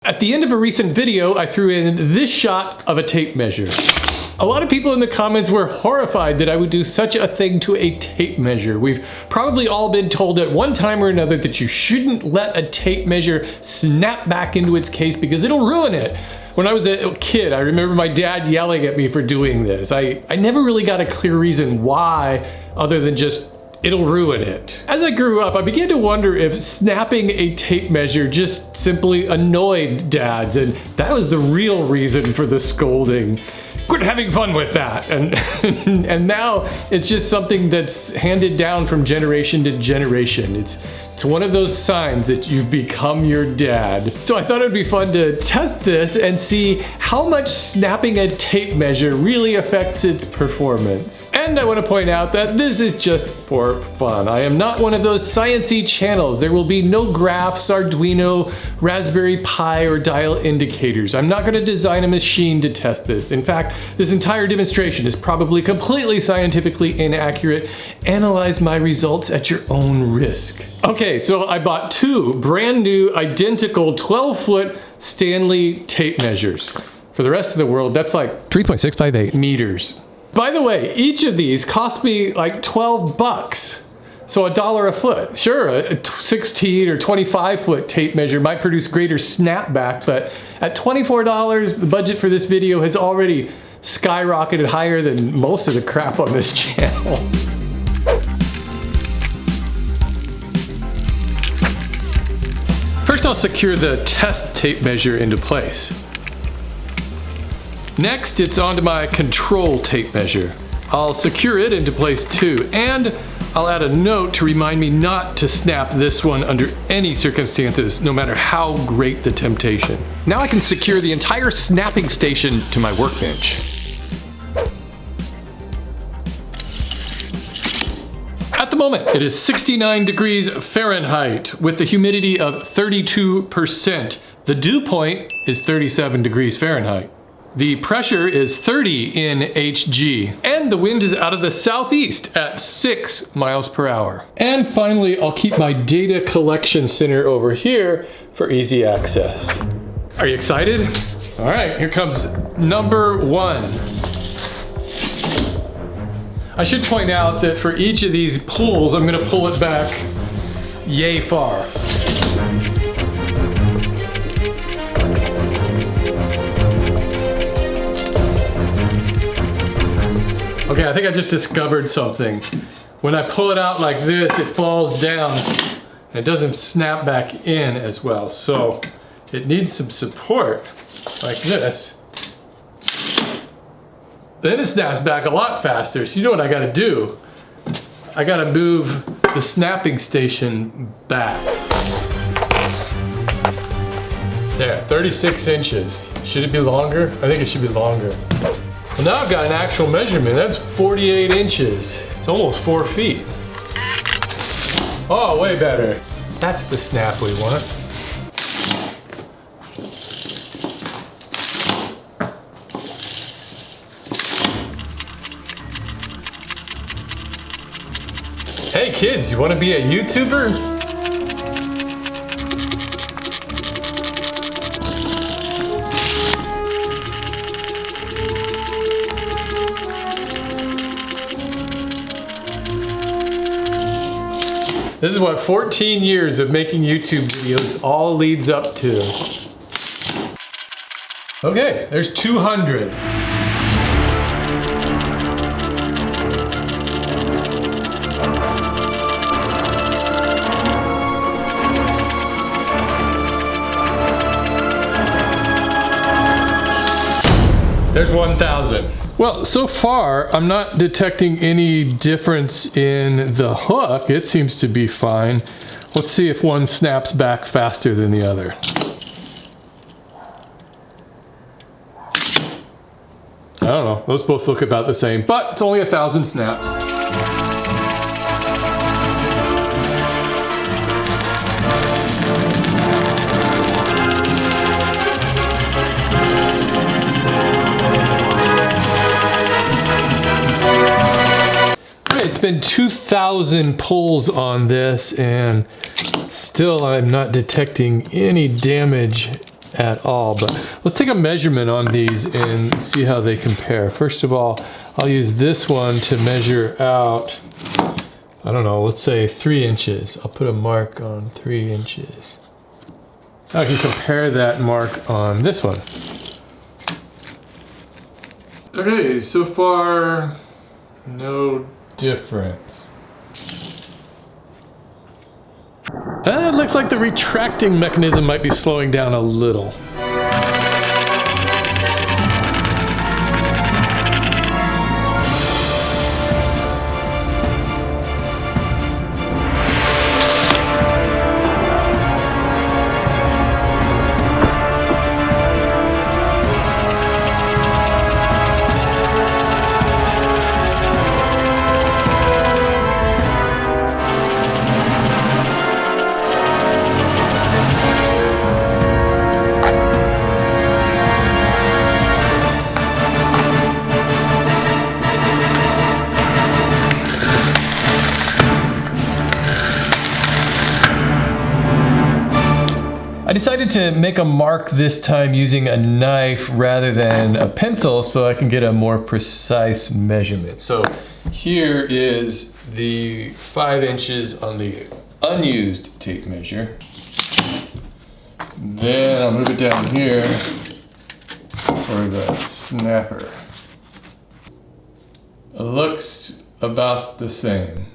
At the end of a recent video, I threw in this shot of a tape measure. A lot of people in the comments were horrified that I would do such a thing to a tape measure. We've probably all been told at one time or another that you shouldn't let a tape measure snap back into its case because it'll ruin it. When I was a kid, I remember my dad yelling at me for doing this. I never really got a clear reason why, other than just it'll ruin it. As I grew up, I began to wonder if snapping a tape measure just simply annoyed dads, and that was the real reason for the scolding. Quit having fun with that. And now it's just something that's handed down from generation to generation. It's one of those signs that you've become your dad. So I thought it'd be fun to test this and see how much snapping a tape measure really affects its performance. And I want to point out that this is just for fun. I am not one of those sciencey channels. There will be no graphs, Arduino, Raspberry Pi, or dial indicators. I'm not going to design a machine to test this. In fact, this entire demonstration is probably completely scientifically inaccurate. Analyze my results at your own risk. Okay, so I bought two brand new identical 12-foot Stanley tape measures. For the rest of the world, that's like 3.658 meters. By the way, each of these cost me like 12 bucks. So $1 a foot. Sure, a 16 or 25-foot tape measure might produce greater snapback, but at $24, the budget for this video has already skyrocketed higher than most of the crap on this channel. First, I'll secure the test tape measure into place. Next, it's onto my control tape measure. I'll secure it into place too, and I'll add a note to remind me not to snap this one under any circumstances, no matter how great the temptation. Now I can secure the entire snapping station to my workbench. At the moment, it is 69 degrees Fahrenheit with the humidity of 32%. The dew point is 37 degrees Fahrenheit. The pressure is 30 in Hg, and the wind is out of the southeast at 6 miles per hour. And finally, I'll keep my data collection center over here for easy access. Are you excited? All right, here comes number one. I should point out that for each of these pulls, I'm gonna pull it back yay far. Okay, I think I just discovered something. When I pull it out like this, it falls down and it doesn't snap back in as well. So it needs some support like this. Then it snaps back a lot faster. So you know what I gotta do? I gotta move the snapping station back. There, 36 inches. Should it be longer? I think it should be longer. Well, now I've got an actual measurement. That's 48 inches. It's almost 4 feet. Oh, way better. That's the snap we want. Hey kids, you want to be a YouTuber? This is what 14 years of making YouTube videos all leads up to. Okay, there's 200. There's 1,000. Well, so far, I'm not detecting any difference in the hook. It seems to be fine. Let's see if one snaps back faster than the other. I don't know, those both look about the same, but it's only 1,000 snaps. It's been 2,000 pulls on this and still I'm not detecting any damage at all. But let's take a measurement on these and see how they compare. First of all, I'll use this one to measure out, I don't know, let's say 3 inches. I'll put a mark on 3 inches. I can compare that mark on this one. Okay, so far, no difference. It looks like the retracting mechanism might be slowing down a little. I decided to make a mark this time using a knife rather than a pencil so I can get a more precise measurement. So here is the 5 inches on the unused tape measure. Then I'll move it down here for the snapper. It looks about the same.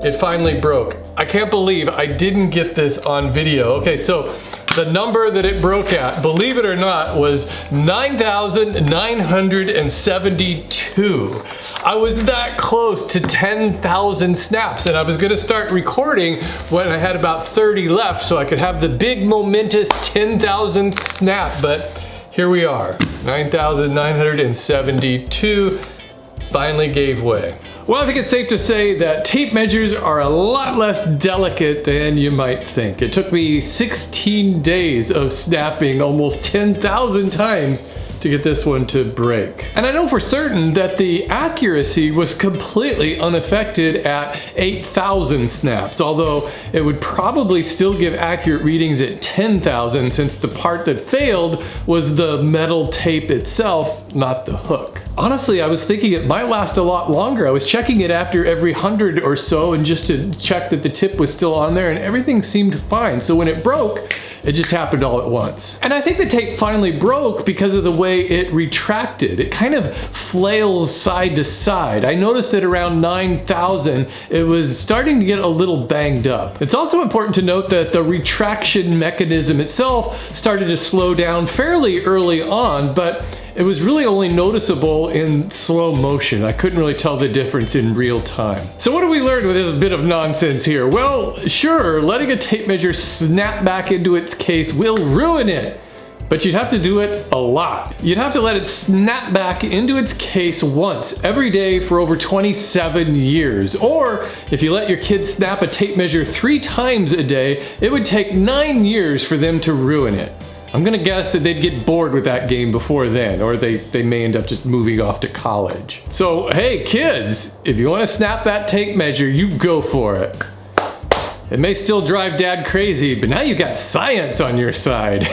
It finally broke. I can't believe I didn't get this on video. Okay, so the number that it broke at, believe it or not, was 9,972. I was that close to 10,000 snaps, and I was gonna start recording when I had about 30 left so I could have the big momentous 10,000th snap, but here we are, 9,972 finally gave way. Well, I think it's safe to say that tape measures are a lot less delicate than you might think. It took me 16 days of snapping almost 10,000 times to get this one to break. And I know for certain that the accuracy was completely unaffected at 8,000 snaps, although it would probably still give accurate readings at 10,000 since the part that failed was the metal tape itself, not the hook. Honestly, I was thinking it might last a lot longer. I was checking it after every 100 or so and just to check that the tip was still on there, and everything seemed fine. So when it broke, it just happened all at once. And I think the tape finally broke because of the way it retracted. It kind of flails side to side. I noticed that around 9,000, it was starting to get a little banged up. It's also important to note that the retraction mechanism itself started to slow down fairly early on, but it was really only noticeable in slow motion. I couldn't really tell the difference in real time. So what do we learn with this bit of nonsense here? Well, sure, letting a tape measure snap back into its case will ruin it, but you'd have to do it a lot. You'd have to let it snap back into its case once every day for over 27 years. Or if you let your kids snap a tape measure 3 times a day, it would take 9 years for them to ruin it. I'm gonna guess that they'd get bored with that game before then, or they may end up just moving off to college. So hey kids, if you wanna snap that tape measure, you go for it. It may still drive Dad crazy, but now you got science on your side.